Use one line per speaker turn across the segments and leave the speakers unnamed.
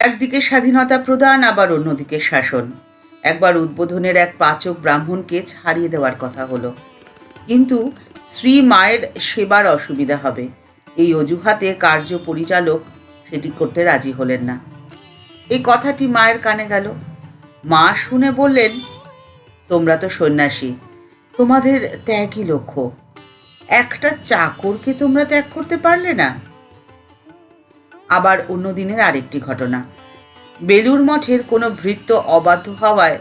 একদিকে স্বাধীনতা প্রদান, আবার অন্যদিকে শাসন। একবার উদ্বোধনের এক পাচক ব্রাহ্মণকে ছাড়িয়ে দেওয়ার কথা হলো, কিন্তু শ্রী মায়ের সেবার অসুবিধা হবে এই অজুহাতে কার্য পরিচালক সেটি করতে রাজি হলেন না। এই কথাটি মায়ের কানে গেল। মা শুনে বললেন, তোমরা তো সন্ন্যাসী, তোমাদের ত্যাগই লক্ষ্য, একটা চাকরকে তোমরা ত্যাগ করতে পারলে না? আবার অন্য দিনের আরেকটি ঘটনা। বেলুর মঠের কোনো ভৃত্য অবাধ্য হওয়ায়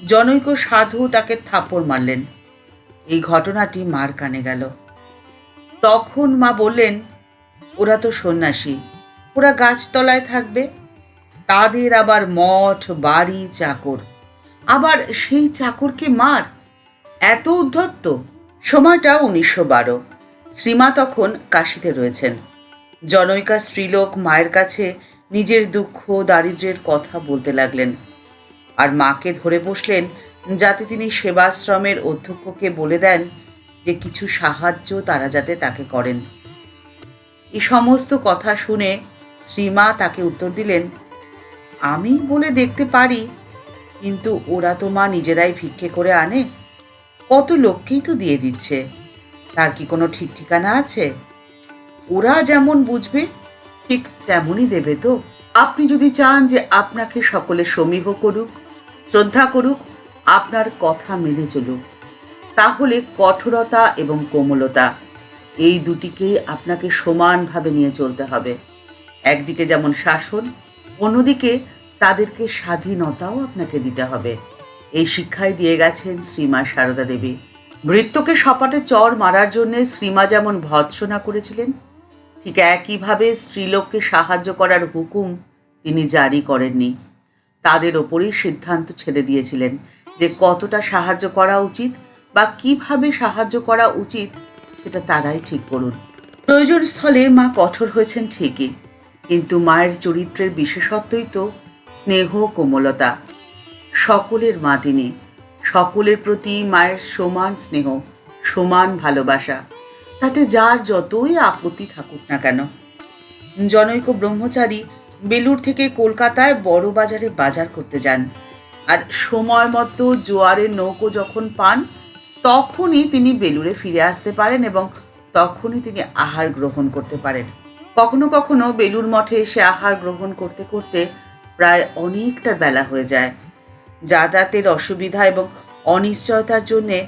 জনৈক সাধু তাকে থাপ্পড় মারলেন। এই ঘটনাটি মার কানে গেল। তখন মা বললেন, ওরা তো সন্ন্যাসী, ওরা গাছতলায় থাকবে, তাদের আবার মঠ বাড়ি চাকর, আবার সেই চাকরকে মার, এত উদ্ধত্ত। সময়টা 1912। শ্রীমা তখন কাশীতে রয়েছেন। জনৈকা স্ত্রীলোক মায়ের কাছে নিজের দুঃখ দারিদ্র্যের কথা বলতে লাগলেন, আর মাকে ধরে বসলেন যাতে তিনি সেবাশ্রমের অধ্যক্ষকে বলে দেন যে কিছু সাহায্য তারা যাতে তাকে করেন। এই সমস্ত কথা শুনে শ্রীমা তাকে উত্তর দিলেন, আমি বলে দেখতে পারি, কিন্তু ওরা তো মা নিজেরাই ভিক্ষে করে আনে, কত লোককেই তো দিয়ে দিচ্ছে, তার কি কোনো ঠিক ঠিকানা আছে? ওরা যেমন বুঝবে ঠিক তেমনই দেবে তো। আপনি যদি চান যে আপনাকে সকলে সমীহ করুক, শ্রদ্ধা করুক, আপনার কথা মেনে চলুক, তাহলে কঠোরতা এবং কোমলতা এই দুটিকেই আপনাকে সমানভাবে নিয়ে চলতে হবে। একদিকে যেমন শাসন, অন্যদিকে তাদেরকে স্বাধীনতাও আপনাকে দিতে হবে। এই শিক্ষাই দিয়ে গেছেন শ্রীমা সারদা দেবী। ভৃত্যকে সপাটে চর মারার জন্যে শ্রীমা যেমন ভর্ৎসনা করেছিলেন, ঠিক একইভাবে স্ত্রীলোককে সাহায্য করার হুকুম তিনি জারি করেননি। তাদের ওপরেই সিদ্ধান্ত ছেড়ে দিয়েছিলেন যে কতটা সাহায্য করা উচিত বা কিভাবে সাহায্য করা উচিত সেটা তারাই ঠিক করুন। প্রয়োজন স্থলে মা কঠোর হয়েছেন ঠিকই, কিন্তু মায়ের চরিত্রের বিশেষত্বই তো স্নেহ কোমলতা। সকলের মা তিনি, সকলের প্রতি মায়ের সমান স্নেহ, সমান ভালোবাসা, তাতে যার যতই আপত্তি থাকুক না কেন। জনৈক ব্রহ্মচারী বেলুড় থেকে কলকাতায় বড় বাজারে বাজার করতে যান, আর সময় মতো জোয়ারের নৌকো যখন পান তখনই তিনি বেলুড়ে ফিরে আসতে পারেন এবং তখনই তিনি আহার গ্রহণ করতে পারেন। কখনো কখনো বেলুড় মঠে এসে আহার গ্রহণ করতে করতে প্রায় অনেকটা বেলা হয়ে যায়। যাতায়াতের অসুবিধা এবং অনিশ্চয়তার জন্যে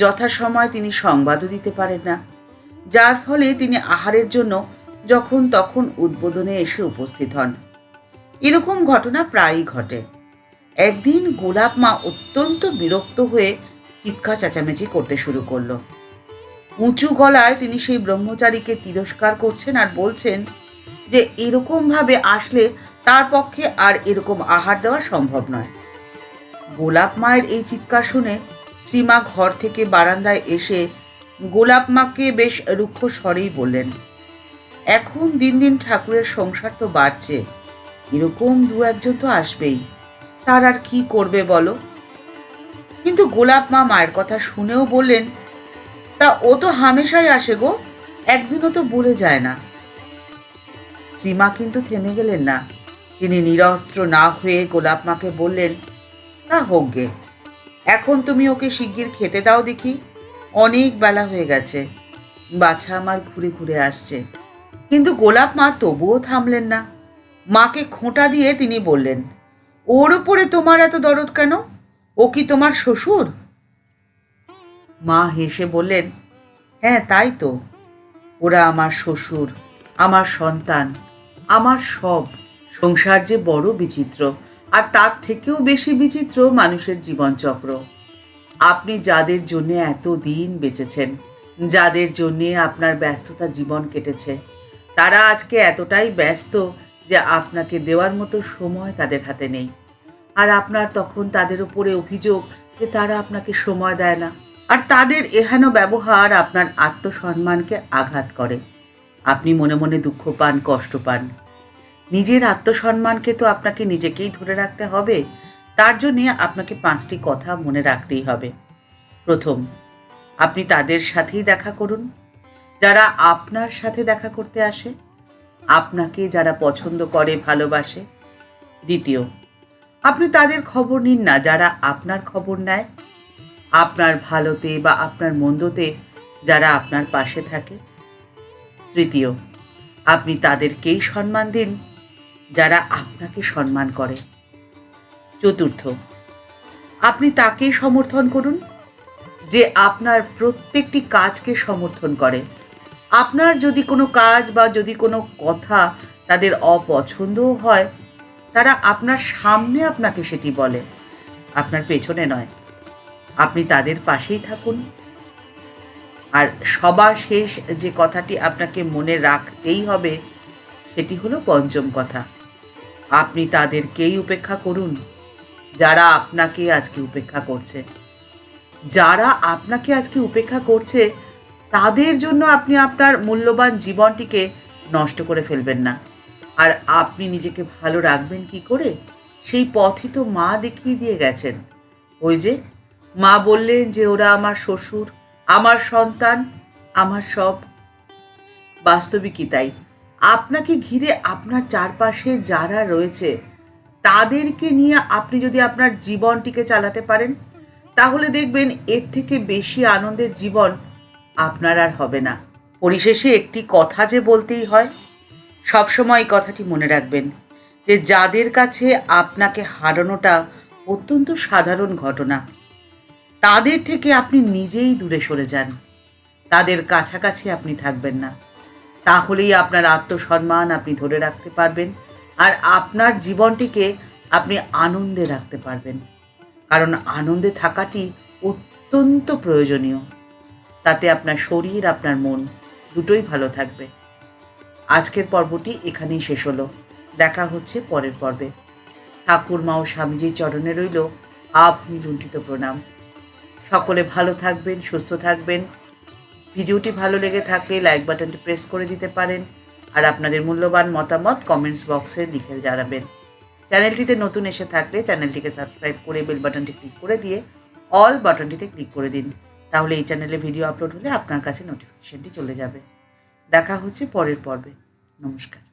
যথাসময় তিনি সংবাদও দিতে পারেন না, যার ফলে তিনি আহারের জন্য যখন তখন উদ্বোধনে এসে উপস্থিত হন। এরকম ঘটনা প্রায়ই ঘটে। একদিন গোলাপ মা অত্যন্ত বিরক্ত হয়ে চিৎকার চেঁচামেচি করতে শুরু করলো। উঁচু গলায় তিনি সেই ব্রহ্মচারীকে তিরস্কার করছেন আর বলছেন যে এরকমভাবে আসলে তার পক্ষে আর এরকম আহার দেওয়া সম্ভব নয়। গোলাপ মায়ের এই চিৎকার শুনে শ্রীমা ঘর থেকে বারান্দায় এসে গোলাপ মাকে বেশ রুক্ষ স্বরেই বললেন, এখন দিন দিন ঠাকুরের সংসার তো বাড়ছে, এরকম দু একজন তো আসবেই, তার আর কি করবে বলো? কিন্তু গোলাপ মা মায়ের কথা শুনেও বললেন, তা ও তো হামেশাই আসে গো, একদিনও তো বলে যায় না। শ্রীমা কিন্তু থেমে গেলেন না। তিনি নিরস্ত্র না হয়ে গোলাপ মাকে বললেন, তা হোক গে, এখন তুমি ওকে শিগগির খেতে দাও দেখি, অনেক বেলা হয়ে গেছে, বাছা আমার ঘুরে ঘুরে আসছে। কিন্তু গোলাপ মা তবুও থামলেন না। মাকে খোঁটা দিয়ে তিনি বললেন, ওর ওপরে তোমার এত দরদ কেন? ও কি তোমার শ্বশুর? মা হেসে বললেন, হ্যাঁ তাই তো, ওরা আমার শ্বশুর, আমার সন্তান, আমার সব। সংসার যে বড় বিচিত্র, আর তার থেকেও বেশি বিচিত্র মানুষের জীবনচক্র। আপনি যাদের জন্য এত দিন বেঁচেছেন, যাদের জন্যে আপনার ব্যস্ততা জীবন কেটেছে, তারা আজকে এতটাই ব্যস্ত যে আপনাকে দেওয়ার মতো সময় তাদের হাতে নেই। আর আপনার তখন তাদের উপরে অভিযোগ যে তারা আপনাকে সময় দেয় না, আর তাদের এহেন ব্যবহার আপনার আত্মসম্মানকে আঘাত করে। আপনি মনে মনে দুঃখ পান, কষ্ট পান। নিজের আত্মসম্মানকে তো আপনাকে নিজেকেই ধরে রাখতে হবে। তার জন্যে আপনাকে 5টি কথা মনে রাখতেই হবে। প্রথম, আপনি তাদের সাথেই দেখা করুন যারা আপনার সাথে দেখা করতে আসে, আপনাকে যারা পছন্দ করে, ভালোবাসে, দ্বিতীয়, আপনি তাদের খবর নিন না যারা আপনার খবর নেয়, আপনার ভালোতে বা আপনার মন্দতে যারা আপনার পাশে থাকে। তৃতীয়, আপনি তাদেরকেই সম্মান দিন যারা আপনাকে সম্মান করে। চতুর্থ, আপনি তাকেই সমর্থন করুন যে আপনার প্রত্যেকটি কাজকে সমর্থন করে। আপনার যদি কোনো কাজ বা যদি কোনো কথা তাদের অপছন্দও হয়, তারা আপনার সামনে আপনাকে সেটি বলে, আপনার পেছনে নয়। আপনি তাদের পাশেই থাকুন। আর সবার শেষ যে কথাটি আপনাকে মনে রাখতেই হবে সেটি হলো পঞ্চম কথা, আপনি তাদেরকেই উপেক্ষা করুন যারা আপনাকে আজকে উপেক্ষা করছে। যারা আপনাকে আজকে উপেক্ষা করছে তাদের জন্য আপনি আপনার মূল্যবান জীবনটিকে নষ্ট করে ফেলবেন না। আর আপনি নিজেকে ভালো রাখবেন কি করে, সেই পথই তো মা দেখিয়ে দিয়ে গেছেন। ওই যে মা বললেন যে ওরা আমার শ্বশুর, আমার সন্তান, আমার সব। বাস্তবিকই তাই। আপনাকে ঘিরে আপনার চারপাশে যারা রয়েছে তাদেরকে নিয়ে আপনি যদি আপনার জীবনটিকে চালাতে পারেন, তাহলে দেখবেন এর থেকে বেশি আনন্দের জীবন আপনার আর হবে না। পরিশেষে একটি কথা যে বলতেই হয়, সবসময় এই কথাটি মনে রাখবেন যে যাদের কাছে আপনাকে হারানোটা অত্যন্ত সাধারণ ঘটনা, তাদের থেকে আপনি নিজেই দূরে সরে যান, তাদের কাছাকাছি আপনি থাকবেন না। তাহলেই আপনার আত্মসম্মান আপনি ধরে রাখতে পারবেন আর আপনার জীবনটিকে আপনি আনন্দে রাখতে পারবেন। কারণ আনন্দে থাকাটি অত্যন্ত প্রয়োজনীয়। তাতে আপনার শরীর, আপনার মন দুটোই ভালো থাকবে। আজকের পর্বটি এখানেই শেষ হলো। দেখা হচ্ছে পরের পর্বে। ঠাকুরমা ও স্বামীজির চরণে রইল আপনি লুণ্ঠিত প্রণাম। সকলে ভালো থাকবেন, সুস্থ থাকবেন। ভিডিওটি ভালো লেগে থাকলে লাইক বাটনটি প্রেস করে দিতে পারেন আর আপনাদের মূল্যবান মতামত কমেন্টস বক্সে লিখে জানাবেন। চ্যানেলটিতে নতুন এসে থাকলে চ্যানেলটিকে সাবস্ক্রাইব করে বেল বাটনটি ক্লিক করে দিয়ে অল বাটনটিতে ক্লিক করে দিন। তাহলে এই চ্যানেলে ভিডিও আপলোড হলে আপনার কাছে নোটিফিকেশনটি চলে যাবে। দেখা হচ্ছে পরের পর্বে। নমস্কার।